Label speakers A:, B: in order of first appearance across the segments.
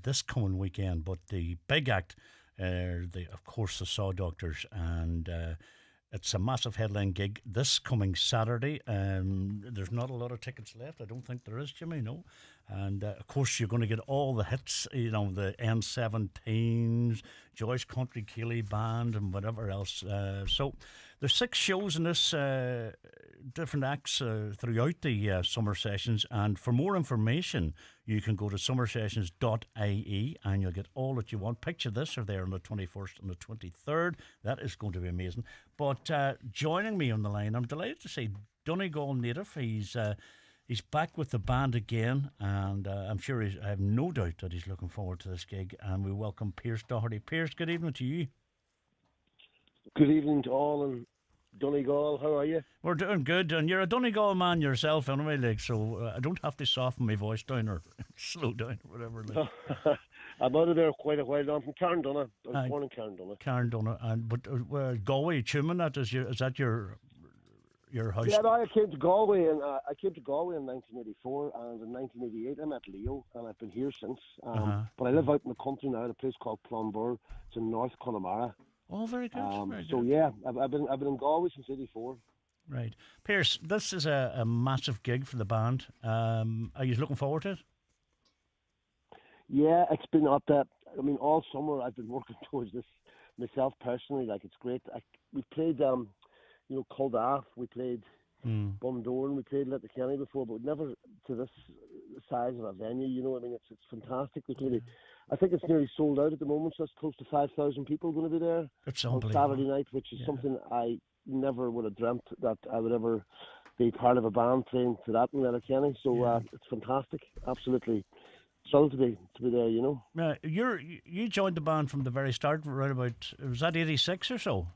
A: this coming weekend, but the big act, of course, the Saw Doctors, and it's a massive headline gig this coming Saturday. There's not a lot of tickets left. I don't think there is, Jimmy, no. And of course, you're going to get all the hits, the N17s, Joyce Country Keeley Band, and whatever else. So there's 6 shows in this, different acts throughout the summer sessions. And for more information, you can go to summersessions.ie and you'll get all that you want. Picture this, are there on the 21st and the 23rd. That is going to be amazing. But joining me on the line, I'm delighted to say Donegal native. He's back with the band again, and I'm sure I have no doubt that he's looking forward to this gig. And we welcome Pearse Doherty. Pearse, good evening to you.
B: Good evening to all in Donegal. How are you?
A: We're doing good, and you're a Donegal man yourself anyway, so I don't have to soften my voice down or slow down or whatever.
B: I'm out of there quite a while now. I'm from Carndonagh. I was born in
A: Carndonagh, but Galway, Tuaman, is that your house?
B: Yeah, no, I came to Galway in 1984, and in 1988 I met Leo, and I've been here since. But I live out in the country now, at a place called Clonbur. It's in North Connemara.
A: Oh, very good.
B: So yeah, I've been in Galway since '84.
A: Right, Pearse. This is a massive gig for the band. Are you looking forward to it?
B: Yeah, it's been up that. I mean, all summer I've been working towards this myself personally. Like, it's great. We played, Culdaff. We played Bundoran. We played Letterkenny before, but never to this size of a venue. I mean, it's fantastic. We played it. I think it's nearly sold out at the moment, so it's close to 5,000 people going to be there on Saturday night, which is something I never would have dreamt that I would ever be part of a band playing to that in Letterkenny. So it's fantastic, absolutely thrilled to be there.
A: You joined the band from the very start, right about, was that 86 or so?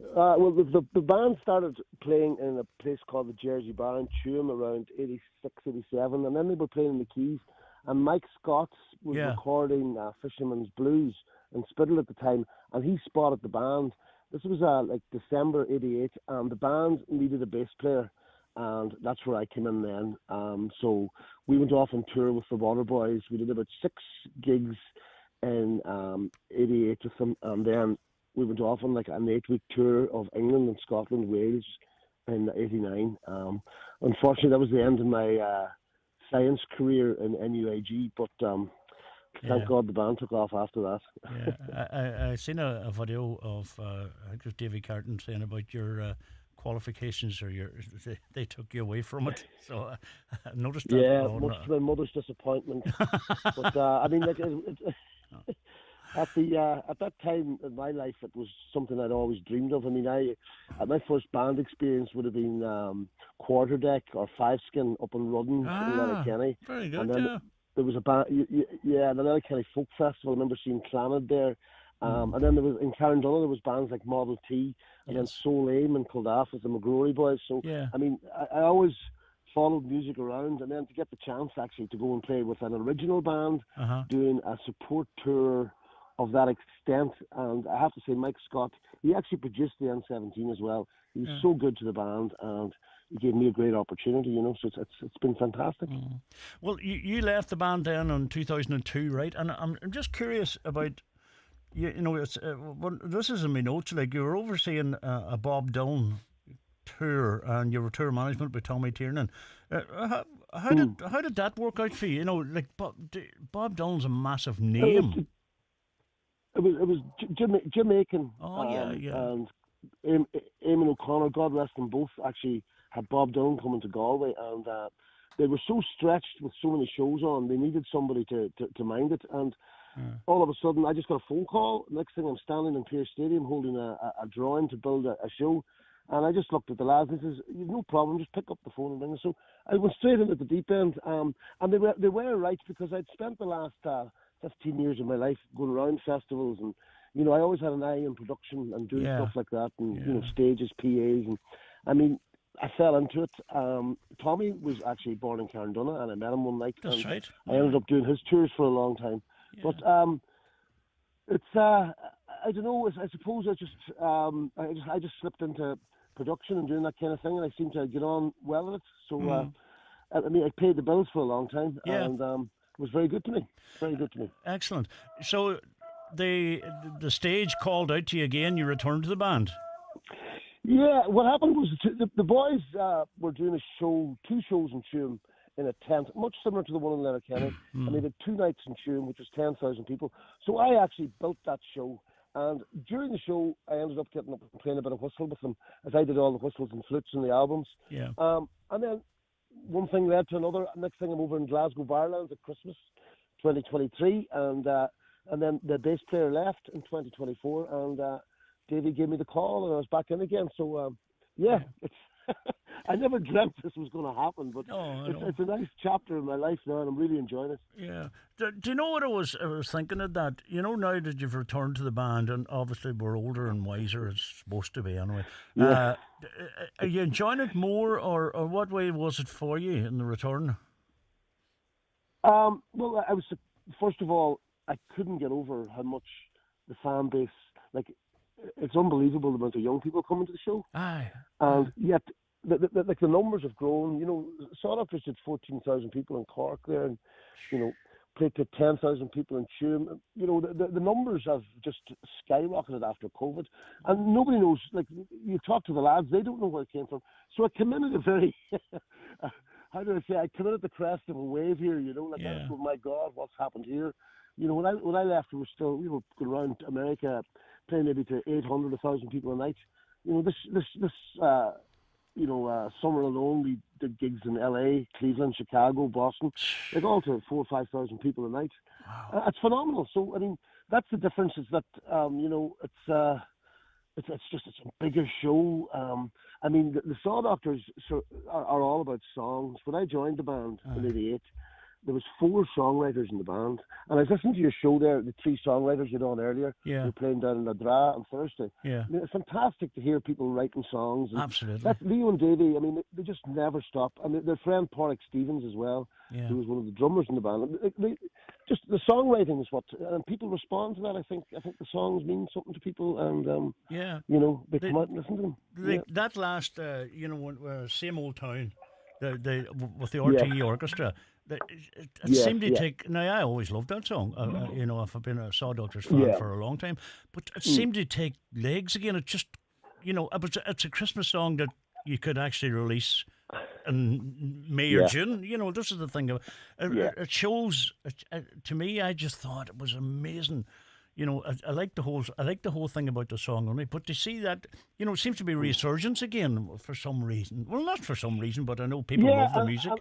B: Well, the band started playing in a place called the Jersey Bar in Tuam around 86, 87, and then they were playing in the Keys. And Mike Scott was recording Fisherman's Blues in Spiddle at the time, and he spotted the band. This was like December '88, and the band needed a bass player, and that's where I came in then. So we went off on tour with the Waterboys. We did about 6 gigs in '88 with them, and then we went off on like an 8-week tour of England and Scotland, Wales in '89. Unfortunately, that was the end of my science career in NUAG, but thank God the band took off after that.
A: I seen a video of I think it was Davy Carton saying about your qualifications, or they took you away from it. So I noticed that.
B: Yeah, much to my mother's disappointment. But I mean, like at that time in my life, it was something I'd always dreamed of. I mean, my first band experience would have been Quarterdeck or Five Skin up in Rudden in Letterkenny.
A: Very good.
B: And then there was a band, the Letterkenny Folk Festival. I remember seeing Clanad there. And then there was in Carndonagh there was bands like Model T, and then Soul Aim and Culdaff with the McGrory Boys. So I mean, I always followed music around, and then to get the chance actually to go and play with an original band, doing a support tour of that extent. And I have to say, Mike Scott, he actually produced the N17 as well. He was so good to the band, and he gave me a great opportunity, so it's been fantastic.
A: Well, you left the band then in 2002, right? And I'm just curious about, this is in my notes, like you were overseeing a Bob Dylan tour, and you were tour management by Tommy Tiernan. How did that work out for you? Like Bob Dylan's a massive name.
B: It was Jamaican.
A: And
B: Eamon O'Connor, God rest them both, actually had Bob Dylan coming to Galway, and they were so stretched with so many shows on, they needed somebody to mind it. And all of a sudden, I just got a phone call. Next thing, I'm standing in Pearse Stadium holding a drawing to build a show. And I just looked at the lads and says, "You've no problem, just pick up the phone and ring." So I went straight in at the deep end. And they were right, because I'd spent the last 15 years of my life going around festivals, and I always had an eye in production and doing stuff like that, and stages, PAs, and I mean, I fell into it. Tommy was actually born in Carndonagh, and I met him one night.
A: That's right.
B: I ended up doing his tours for a long time. Yeah. But it's I don't know. I suppose I just slipped into production and doing that kind of thing, and I seem to get on well with it. So I mean, I paid the bills for a long time, and was very good to me. Very good to me.
A: Excellent. So the stage called out to you again. You returned to the band.
B: Yeah, what happened was the boys were doing a show, 2 shows in Tuam in a tent, much similar to the one in Letterkenny. And they did 2 nights in Tuam, which was 10,000 people. So I actually built that show. And during the show, I ended up getting up and playing a bit of whistle with them, as I did all the whistles and flutes in the albums.
A: Yeah.
B: And then one thing led to another. Next thing, I'm over in Glasgow Barlands at Christmas 2023. And then the bass player left in 2024. And Davey gave me the call, and I was back in again. So, it's I never dreamt this was going to happen, but it's a nice chapter in my life now, and I'm really enjoying it.
A: Yeah. Do you know what I was thinking of that? You know, now that you've returned to the band, and obviously we're older and wiser, it's supposed to be anyway.
B: Yeah.
A: Are you enjoying it more, or what way was it for you in the return?
B: Well, I was, first of all, I couldn't get over how much the fan base, like, it's unbelievable the amount of young people coming to the show.
A: Aye.
B: And yet, the numbers have grown. You know, Sawdoctors did 14,000 people in Cork there, and, you know, played to 10,000 people in Tuam. You know, the numbers have just skyrocketed after COVID. And nobody knows, like, you talk to the lads, they don't know where it came from. So I came in at a very, how do I say, I came in at the crest of a wave here, you know, like, oh my God, what's happened here? You know, when I left, we were going around America playing maybe to 800, 1,000 people a night. You know, this summer alone, we did gigs in LA, Cleveland, Chicago, Boston, like all to 4,000 or 5,000 people a night. Wow. It's phenomenal. So, I mean, that's the difference, is that, it's a bigger show. I mean, the Saw Doctors are all about songs. When I joined the band in '88, there was 4 songwriters in the band, and I was listening to your show there, the 3 songwriters you done earlier.
A: Yeah.
B: You're playing down in Ladra on Thursday.
A: Yeah.
B: I mean, it's fantastic to hear people writing songs. And
A: absolutely.
B: That's Leo and Davey. I mean, they just never stop. And their friend Porrick Stevens as well, who was one of the drummers in the band. Just the songwriting is what, and people respond to that. I think the songs mean something to people, and you know, they come out and listen to them.
A: That last, same old town, with the RTE orchestra. It seemed to take. Now, I always loved that song. You know, I've been a Saw Doctors fan for a long time, but it seemed to take legs again. It just, you know, it's a Christmas song that you could actually release in May or June. You know, this is the thing. It shows. To me, I just thought it was amazing. You know, I like the whole thing about the song only, but to see that, you know, it seems to be a resurgence again for some reason. Well, not for some reason, but I know people love the music.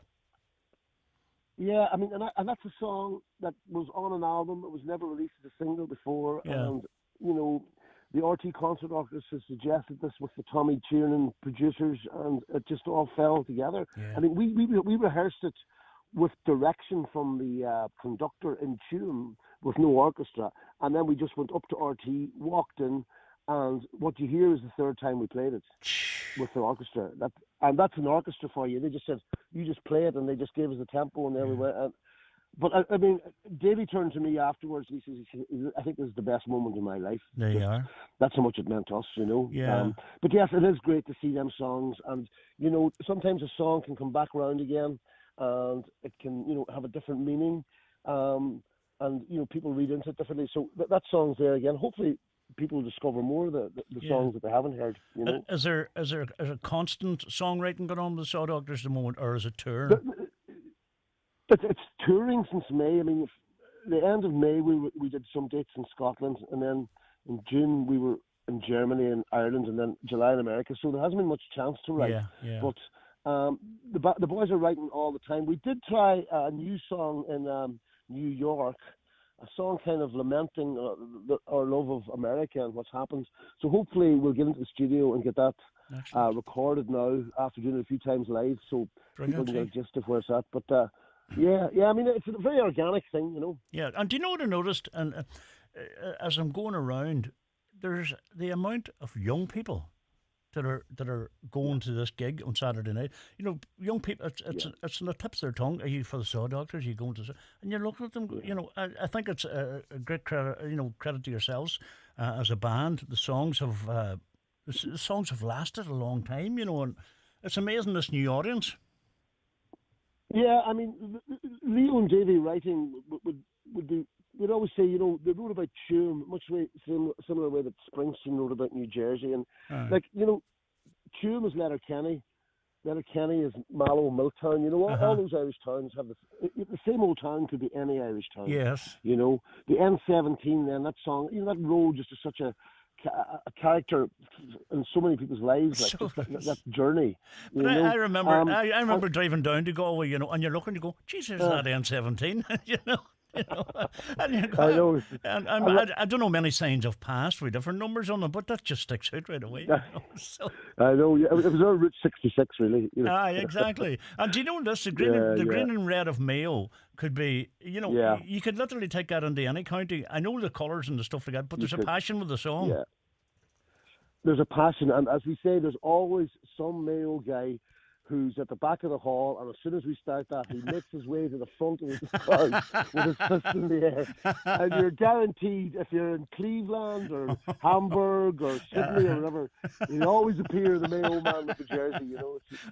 B: Yeah, I mean, and that's a song that was on an album. It was never released as a single before.
A: Yeah.
B: And, you know, the RT Concert Orchestra suggested this with the Tommy Tiernan producers, and it just all fell together. Yeah. I mean, we rehearsed it with direction from the conductor in Tuam with no orchestra. And then we just went up to RT, walked in, and what you hear is the 3rd time we played it with the orchestra. And that's an orchestra for you. They just said, you just play it, and they just gave us the tempo, and there we went. But I mean, Davey turned to me afterwards, and he says, I think this is the best moment in my life.
A: There you are.
B: That's how much it meant to us, you know.
A: Yeah.
B: But yes, it is great to see them songs, and, you know, sometimes a song can come back around again, and it can, you know, have a different meaning, and, you know, people read into it differently. So that song's there again. Hopefully people discover more of the songs that they haven't heard, you know.
A: Is there a constant songwriting going on with the Saw Doctors at the moment, or is it tour?
B: It's touring since May. I mean, the end of May we did some dates in Scotland, and then in June we were in Germany and Ireland, and then July in America. So there hasn't been much chance to write.
A: Yeah.
B: But the boys are writing all the time. We did try a new song in New York, a song kind of lamenting our love of America and what's happened. So hopefully we'll get into the studio and get that recorded now after doing it a few times live, so people can get a gist of where it's at. But yeah, I mean, it's a very organic thing, you know.
A: Yeah, and do you know what I noticed? And as I'm going around, there's the amount of young people that are going to this gig on Saturday night. You know, young people, it's on the tips of their tongue. Are you for the Saw Doctors? Are you going to? And you're looking at them. You know, I think it's a great credit. You know, credit to yourselves as a band. The songs have lasted a long time. You know, and it's amazing, this new audience.
B: Yeah, I mean, Leo and Davy writing would be. We'd always say, they wrote about Tuam, similar way that Springsteen wrote about New Jersey, and
A: Uh,
B: like Tuam is Letterkenny. Letterkenny is Mallow, Milltown. All
A: uh-huh.
B: those Irish towns have the same old town could be any Irish town.
A: Yes.
B: The N17, then that song, that road just is such a character in so many people's lives, like
A: So,
B: just that journey.
A: but I remember, I
B: And,
A: remember driving down to Galway, and you're looking to go, Jesus,
B: uh,
A: that N17, you know, and you
B: I
A: go,
B: know.
A: and
B: I,
A: I don't know many signs of past with different numbers on them, but that just sticks out right away. So,
B: I know. Yeah, it was on Route 66, really.
A: exactly. And do you know this?
B: Yeah,
A: The
B: yeah,
A: green and red of Mayo could be,
B: yeah.
A: you could literally take that into any county. I know the colours and the stuff like that, but
B: You
A: there's a
B: could.
A: passion with the song.
B: Yeah. There's a passion, and as we say, there's always some Mayo guy who's at the back of the hall, and as soon as we start that, he makes his way to the front of the crowd with his fist in the air. And you're guaranteed, if you're in Cleveland or Hamburg or Sydney or whatever, you always appear the Mayo man with the jersey.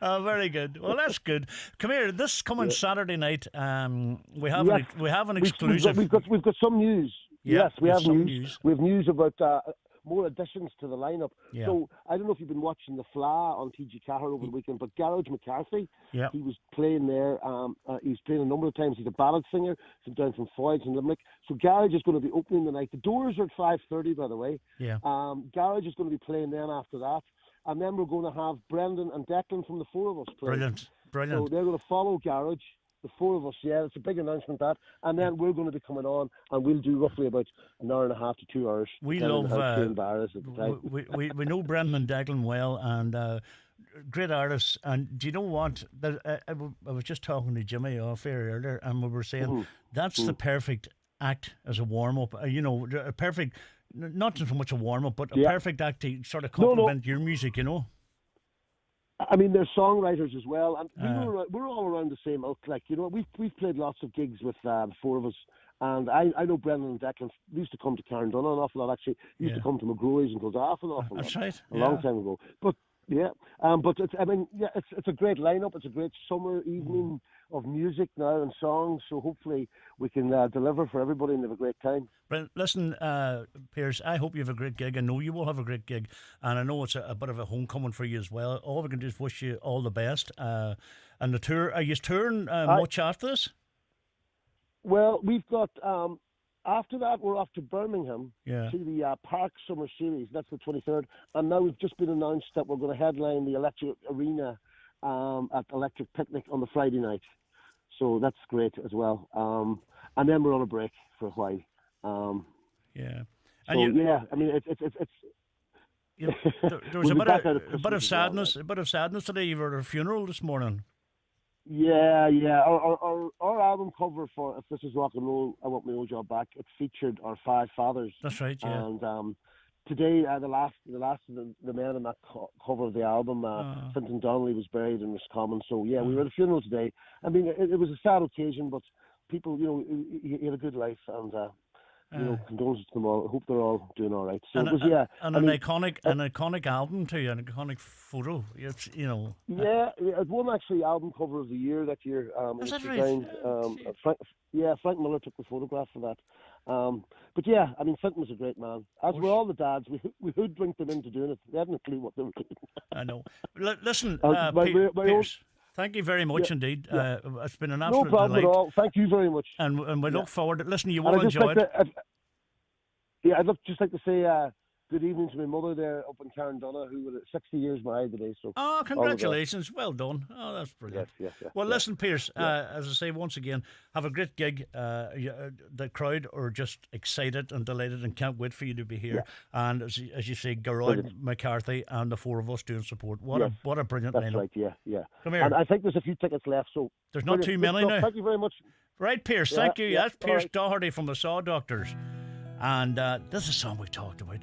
A: Oh, very good. Well, that's good. Come here. This coming
B: Yeah.
A: Saturday night, we have
B: Yes,
A: we have an
B: we've,
A: exclusive.
B: we've got some news.
A: Yeah,
B: Yes, we
A: you
B: have
A: some
B: news.
A: news.
B: We have news about more additions to the lineup.
A: Yeah.
B: So I don't know if you've been watching the Fla on TG Cahir over the weekend, but Garage McCarthy,
A: Yeah.
B: he was playing there. He's playing a number of times. He's a ballad singer. He's down from Foyds and Limerick. So Garage is going to be opening the night. The doors are at 5:30, by the way.
A: Yeah.
B: Garage is going to be playing then after that. And then we're going to have Brendan and Declan from the four of us playing.
A: Brilliant.
B: So
A: Brilliant.
B: they're going to follow Garage, the four of us. Yeah, it's a big announcement, that. And then we're going to be coming on, and we'll do roughly about an hour and a half to 2 hours.
A: We
B: depending on
A: love.
B: how trained Bar is at the time.
A: We know Brendan and Declan well, and great artists. And do you know what? I was just talking to Jimmy off air earlier, and we were saying that's the perfect act as a warm up. A perfect, not so much a warm up, but a perfect act to sort of complement your music.
B: I mean, they're songwriters as well, and we're all around the same ilk. Like, we've played lots of gigs with the four of us, and I know Brendan and Declan used to come to Carndon an awful lot. Actually, used to come to McGrory's and Kildaff an awful lot.
A: That's right.
B: A long time ago. But yeah, but it's a great lineup. It's a great summer evening of music now and songs. So hopefully we can deliver for everybody and have a great time.
A: But listen, Pearse, I hope you have a great gig. I know you will have a great gig, and I know it's a bit of a homecoming for you as well. All we can do is wish you all the best. And the tour, are you touring much after this?
B: Well, we've got. After that, we're off to Birmingham
A: Yeah.
B: to the Park Summer Series. That's the 23rd. And now we've just been announced that we're going to headline the Electric Arena at Electric Picnic on the Friday night. So that's great as well. And then we're on a break for a while.
A: Yeah.
B: And I mean, it's
A: there was
B: we'll
A: a bit of sadness,
B: like.
A: a bit of sadness today. You were at a funeral this morning.
B: Yeah. Our album cover for If This Is Rock and Roll, I Want My Old Job Back, it featured our five fathers.
A: That's right, yeah.
B: And today, the last of the men on that cover of the album, Fintan Donnelly, was buried in Roscommon. So yeah, we were at a funeral today. I mean, it was a sad occasion, but people, he had a good life, and condolences to them all. I hope they're all doing all right. So
A: and
B: it was,
A: an iconic album too, an iconic photo. It's
B: Yeah, it won actually album cover of the year that year.
A: Is that
B: designed,
A: right?
B: Frank Miller took the photograph for that. But yeah, I mean, Fintan was a great man. As were all the dads. We hoodwinked them into doing it. They hadn't a clue what they were doing.
A: I know. Listen,
B: my
A: Pearse, thank you very much indeed. It's been an
B: no
A: absolute
B: problem
A: delight.
B: at all. Thank you very much.
A: And we look forward. Listen, you
B: And
A: will enjoy it.
B: I'd just like to say good evening to my mother there up in Carndonna, who was 60 years married today. So
A: congratulations. Well done. Oh, that's brilliant.
B: Yes.
A: Well, listen, Pearse, as I say once again, have a great gig. The crowd are just excited and delighted and can't wait for you to be here. Yeah. And as you say, Gerard McCarthy and the four of us doing support. What a brilliant
B: That's
A: lineup.
B: right, yeah.
A: Come here.
B: And I think there's a few tickets left. So
A: there's not too many now.
B: Thank you very much.
A: Right, Pearse, thank you. That's Pearse
B: right.
A: Doherty from the Saw Doctors. And this is a song we talked about.